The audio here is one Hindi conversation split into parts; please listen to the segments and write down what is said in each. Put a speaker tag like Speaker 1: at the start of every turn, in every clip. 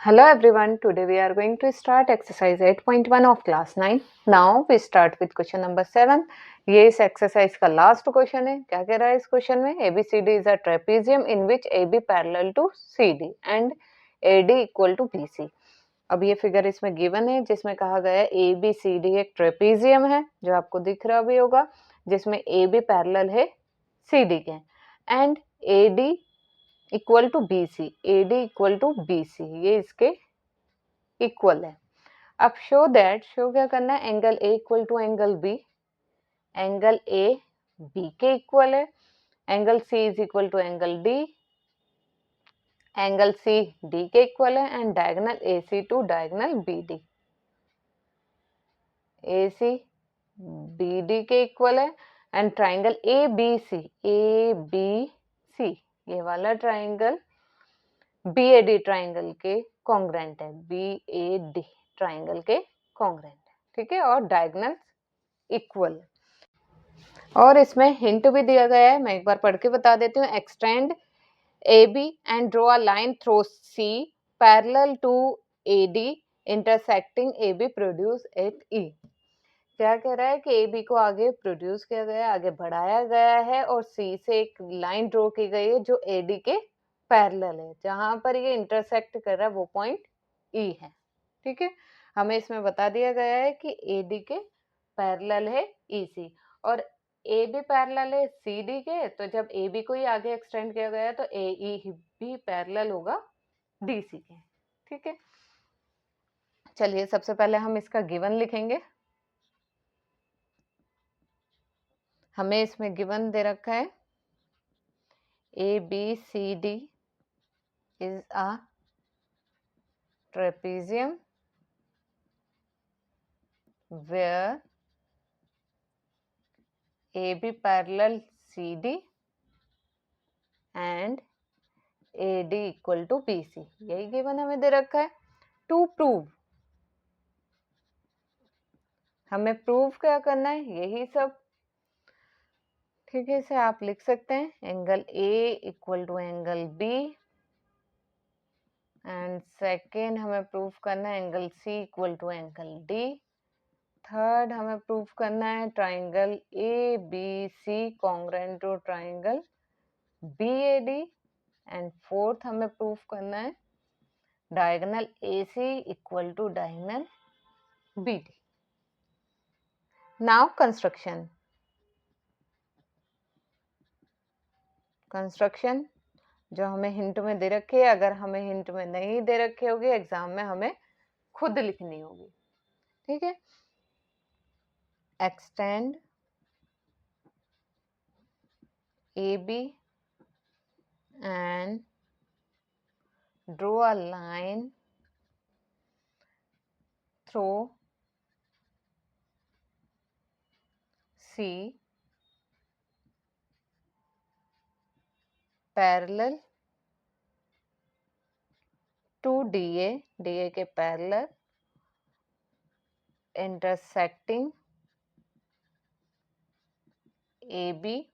Speaker 1: Hello everyone, today we are going to start exercise 8.1 of class 9. Now we start with question number 7. ये इस exercise का last question है. क्या कह रहा है इस question में? ABCD is a trapezium in which AB parallel to CD and AD equal to BC. अब ये फिगर इसमें given है जिसमें कहा गया है ABCD एक trapezium है जो आपको दिख रहा भी होगा जिसमें AB parallel है CD के and AD equal to B C, A D equal to B C, ये इसके इक्वल है. अब शो दैट, शो क्या करना है, angle A equal to angle B, angle A B के इक्वल है, angle C is equal to angle D, angle C D के इक्वल है and diagonal A C to diagonal B D, A C B D के इक्वल है and triangle A B C, A B C ये वाला triangle B A D triangle के कॉन्ग्रेंट है, बी ए डी ट्राइंगल के कॉन्ग्रेंट है, ठीक है, और डायगोनल इक्वल. और इसमें हिंट भी दिया गया है, मैं एक बार पढ़ के बता देती हूँ. Extend A B and draw a line through C parallel to A D intersecting A B produce at E. क्या कह रहा है कि ए बी को आगे प्रोड्यूस किया गया है, आगे बढ़ाया गया है और सी से एक लाइन ड्रॉ की गई है जो ए डी के पैरेलल है, जहां पर ये इंटरसेक्ट कर रहा है वो पॉइंट ई है, ठीक है. हमें इसमें बता दिया गया है कि ए डी के पैरेलल है ई सी और ए बी पैरेलल है सी डी के, तो जब ए बी को ही आगे एक्सटेंड किया गया है तो ए ई भी पैरेलल होगा डी सी के, ठीक है. चलिए सबसे पहले हम इसका गिवन लिखेंगे. हमें इसमें गिवन दे रखा है A B C D is a trapezium where AB parallel CD and AD equal to BC. यही गिवन हमें दे रखा है. टू प्रूव, हमें प्रूव क्या करना है, यही सब, ठीक है. इसे आप लिख सकते हैं angle A equal to angle B and second हमें प्रूव करना है angle C equal to angle D. Third हमें प्रूव करना है triangle A B C congruent to triangle B A D and fourth हमें प्रूव करना है diagonal A C equal to diagonal B D. Now construction. Construction जो हमें हिंट में दे रखी है, अगर हमें हिंट में नहीं दे रखी होगी एग्जाम में हमें खुद लिखनी होगी, ठीक है. Extend A B and draw a line through C parallel to DA, DA के parallel intersecting AB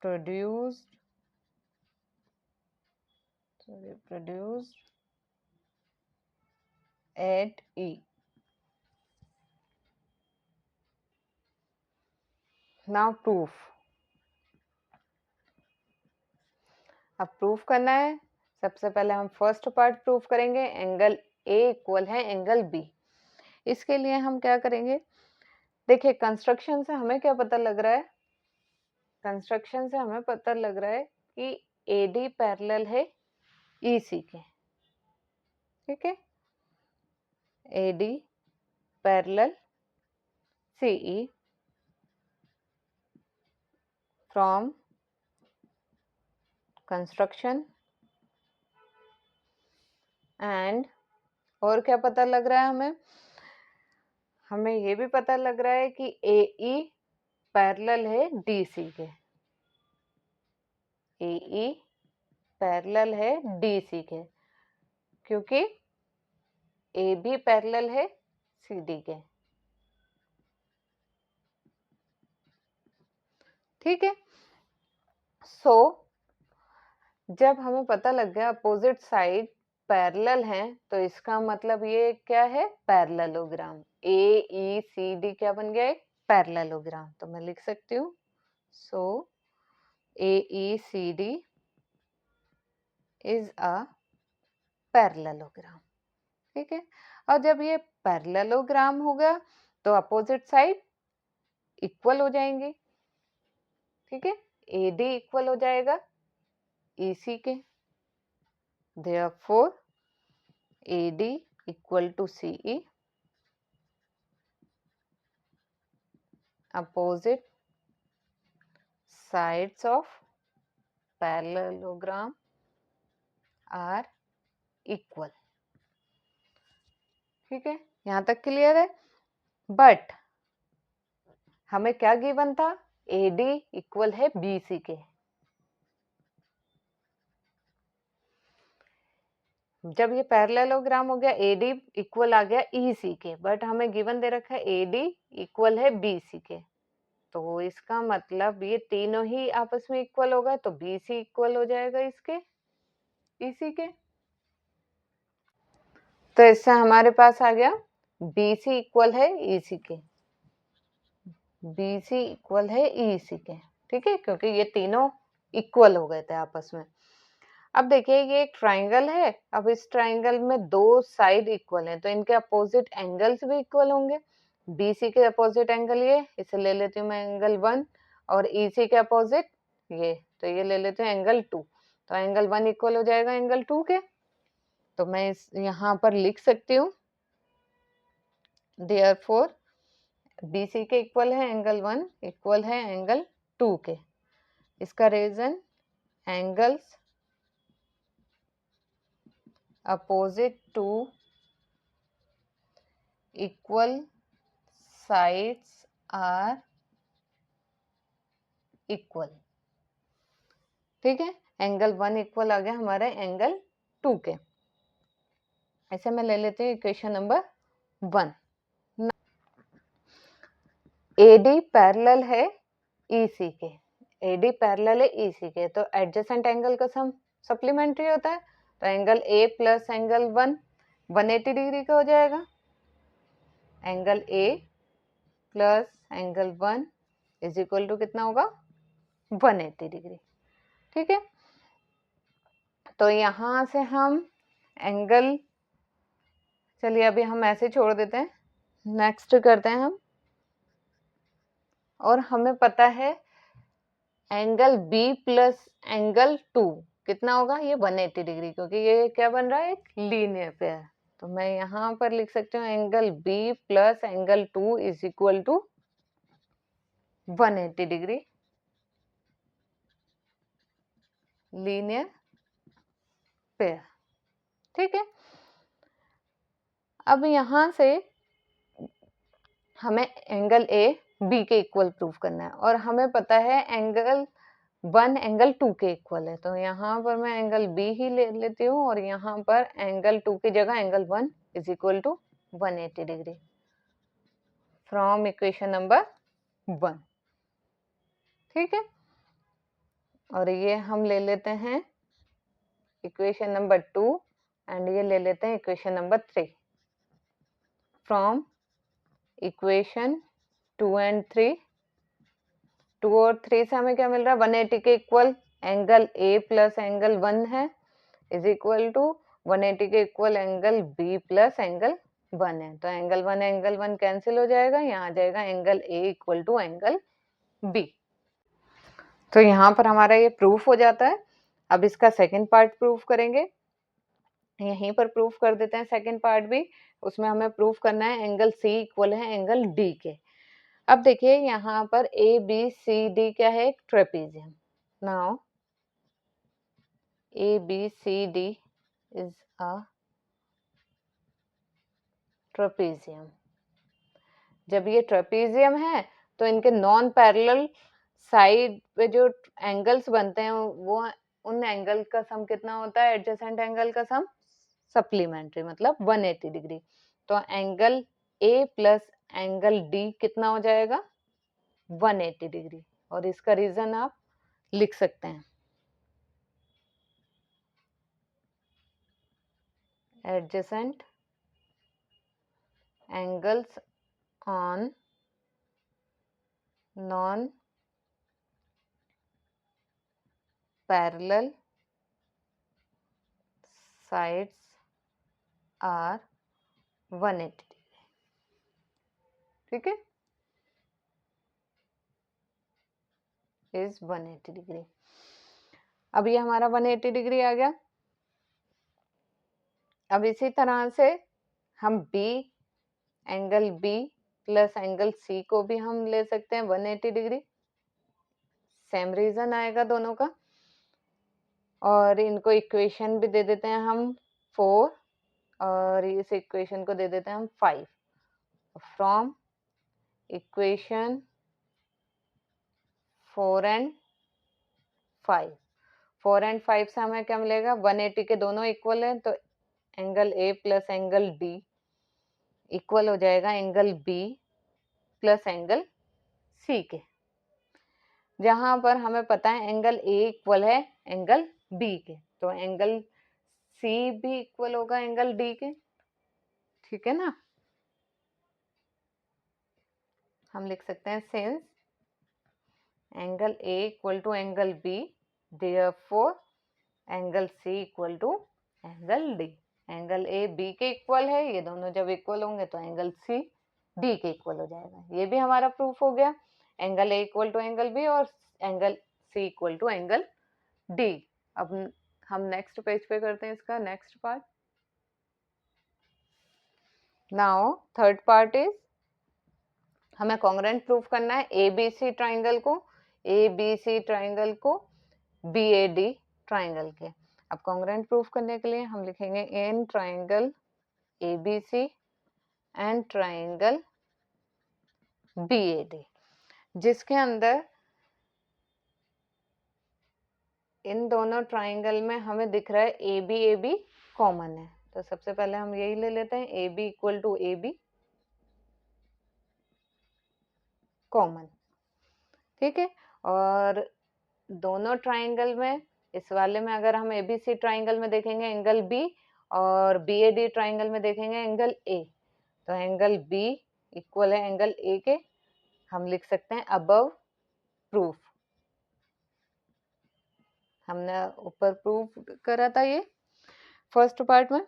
Speaker 1: produced at E. Now proof. अब प्रूफ करना है. सबसे पहले हम फर्स्ट पार्ट प्रूफ करेंगे, एंगल ए इक्वल है एंगल बी. इसके लिए हम क्या करेंगे, देखिए कंस्ट्रक्शन से हमें क्या पता लग रहा है, कंस्ट्रक्शन से हमें पता लग रहा है कि ए डी पैरेलल है ई सी के, ठीक है. A D parallel C E from construction and और क्या पता लग रहा है हमें, हमें ये भी पता लग रहा है कि ए ई पैरेलल है डी सी के, ए ई पैरेलल है डी सी के, क्योंकि ए बी पैरेलल है सी डी के, ठीक है. सो जब हमें पता लग गया अपोजिट साइड पैरेलल हैं, तो इसका मतलब ये क्या है, पैरेललोग्राम। AECD क्या बन गया, एक पैरेललोग्राम। तो मैं लिख सकती हूँ, सो AECD इज अ पैरेललोग्राम। ठीक है, और जब ये पैरेललोग्राम होगा तो अपोजिट साइड इक्वल हो जाएंगे। ठीक है, AD इक्वल हो जाएगा EC के, therefore AD equal to CE, opposite sides of parallelogram are equal। ठीक है, यहां तक क्लियर है। बट हमें क्या गिवन था, AD इक्वल है BC के। जब ये पैरेललोग्राम हो गया, AD इक्वल आ गया EC के, बट हमें गिवन दे रखा है AD इक्वल है BC के। तो इसका मतलब ये तीनों ही आपस में इक्वल होगा, तो BC इक्वल हो जाएगा इसके EC के। तो इससे हमारे पास आ गया BC इक्वल है EC के, BC इक्वल है EC के। ठीक है, क्योंकि ये तीनों इक्वल हो गए थे आपस में। अब देखिए ये एक ट्राइंगल है, अब इस ट्राइंगल में दो साइड इक्वल हैं, तो इनके अपोजिट एंगल्स भी इक्वल होंगे। BC के अपोजिट एंगल ये, इसे ले लेती हूँ मैं एंगल 1, और EC के अपोजिट ये, तो ये ले लेते हैं एंगल 2। तो एंगल 1 इक्वल हो जाएगा एंगल 2 के। तो मैं इस यहाँ पर लिख सकती हूँ, देयरफॉर BC के इक्वल है एंगल 1 इक्वल है एंगल 2 के। इसका reason, angles opposite to equal sides are equal. ठीक है, एंगल 1 इक्वल आ गया हमारे एंगल 2 के। ऐसे मैं ले लेती हूँ इक्वेशन नंबर 1। AD पैरेलल है EC के, AD पैरेलल है EC के, तो एडजेसेंट एंगल का सम सप्लीमेंट्री होता है। तो angle A plus angle 1 180 degree का हो जाएगा। Angle A plus angle 1 is equal to कितना होगा, 180 डिग्री। ठीक है, तो यहां से हम एंगल, चलिए अभी हम ऐसे छोड़ देते हैं, नेक्स्ट करते हैं हम। और हमें पता है एंगल B प्लस एंगल 2 कितना होगा, ये 180 डिग्री, क्योंकि ये क्या बन रहा है, एक लीनियर पेयर। तो मैं यहाँ पर लिख सकती हूँ angle B plus angle 2 is equal to 180 degree linear pair. ठीक है, अब यहां से हमें एंगल A B के इक्वल प्रूव करना है, और हमें पता है एंगल 1 एंगल 2 के इक्वल है। तो यहाँ पर मैं एंगल B ही ले लेती हूँ, और यहाँ पर एंगल 2 की जगह angle 1 is equal to 180 degree from equation number 1। ठीक है, और ये हम ले लेते हैं इक्वेशन नंबर 2, एंड ये ले लेते हैं equation number 3 from equation 2 and 3। 2 और 3 से हमें क्या मिल रहा है, 180 के equal angle A plus angle 1 है इज इक्वल टू 180 के equal angle B plus angle 1 है। तो एंगल 1 कैंसिल हो जाएगा, यहाँ आ जाएगा angle A equal to angle B। तो यहाँ पर हमारा ये प्रूफ हो जाता है। अब इसका सेकंड पार्ट प्रूफ करेंगे, यहीं पर प्रूफ कर देते हैं सेकंड पार्ट भी। उसमें हमें प्रूफ करना है एंगल C इक्वल है एंगल D के। अब देखिए यहाँ पर ABCD क्या है, एक trapezium. Now ABCD is a trapezium. जब ये ट्रेपेजियम है तो इनके नॉन पैरेलल साइड पे जो एंगल्स बनते हैं वो, उन एंगल का सम कितना होता है, एडजेसेंट एंगल का सम सप्लीमेंट्री, मतलब 180 डिग्री। तो angle A plus angle D कितना हो जाएगा, 180 डिग्री। और इसका रीजन आप लिख सकते हैं, adjacent angles on non parallel sides are 180 degree. ठीक है, इज 180 डिग्री। अब ये हमारा 180 डिग्री आ गया। अब इसी तरह से हम angle B plus angle C को भी हम ले सकते हैं 180 डिग्री। सेम रीजन आएगा दोनों का, और इनको इक्वेशन भी दे देते हैं हम 4 और इस इक्वेशन को दे देते हैं हम 5। फ्रॉम इक्वेशन 4 एंड 5, 4 एंड 5 से हमें क्या मिलेगा, 180 के दोनों इक्वल है तो angle A plus angle D equal हो जाएगा angle B plus angle C के, जहां पर हमें पता है एंगल ए इक्वल है एंगल बी के, तो एंगल सी भी इक्वल होगा एंगल डी के। ठीक है ना, हम लिख सकते हैं since angle A equal to angle B therefore angle C equal to angle D. Angle A B के इक्वल है, ये दोनों जब इक्वल होंगे तो एंगल सी डी के इक्वल हो जाएगा। ये भी हमारा प्रूफ हो गया, angle A equal to angle B और angle C equal to angle D. अब हम नेक्स्ट पेज पे करते हैं इसका next part. Now third part is, हमें कॉन्ग्रुएंट प्रूफ करना है एबीसी ट्राइंगल को, एबीसी ट्राइंगल को बीएडी ट्राइंगल के। अब कॉन्ग्रुएंट प्रूफ करने के लिए हम लिखेंगे in triangle ABC and triangle BOD, जिसके अंदर इन दोनों ट्राइंगल में हमें दिख रहा है ए बी कॉमन है, तो सबसे पहले हम यही ले लेते हैं A B equal to A B common. ठीक है, और दोनों ट्राइंगल में, इस वाले में अगर हम एबीसी ट्राइंगल में देखेंगे एंगल बी और बीएडी ट्राइंगल में देखेंगे एंगल ए, तो एंगल बी इक्वल है एंगल ए के, हम लिख सकते हैं अबव प्रूफ। हमने ऊपर प्रूफ करा था ये फर्स्ट पार्ट में,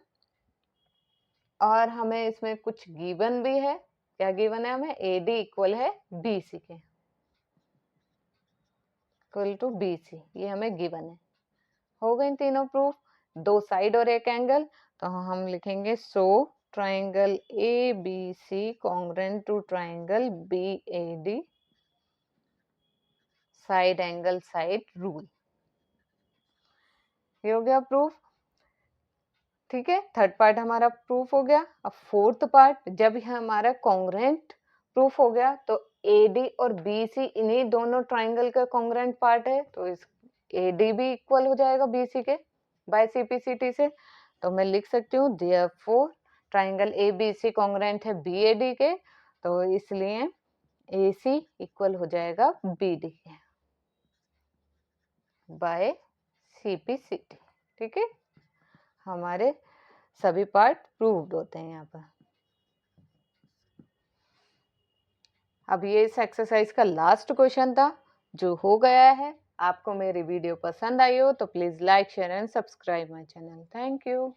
Speaker 1: और हमें इसमें कुछ गिवन भी है। क्या गिवन है हमें, एडी इक्वल है बीसी के, इक्वल टू बीसी, ये हमें गिवन है। हो गए तीनों प्रूफ, दो साइड और एक एंगल, तो हम लिखेंगे so triangle A B C congruent to triangle B A D side angle side rule. ये हो गया प्रूफ। ठीक है, थर्ड पार्ट हमारा प्रूफ हो गया। अब फोर्थ पार्ट, जब हमारा कॉन्ग्रुएंट प्रूफ हो गया तो एडी और बीसी इन्हीं दोनों ट्राइंगल का कॉन्ग्रुएंट पार्ट है, तो इस एडी भी इक्वल हो जाएगा बीसी के बाय सीपीसीटी से, तो मैं लिख सकती हूँ देयरफॉर ट्राइंगल एबीसी कॉन्ग्रुएंट है बीएडी के, तो इसलिए एसी इक्वल हो जाएगा बीडी के बाय सीपीसीटी। ठीक है, हमारे सभी पार्ट प्रूव्ड होते हैं यहाँ पर। अब ये इस एक्सरसाइज का लास्ट क्वेश्चन था जो हो गया है। आपको मेरी वीडियो पसंद आई हो तो please like share and subscribe my channel. Thank you.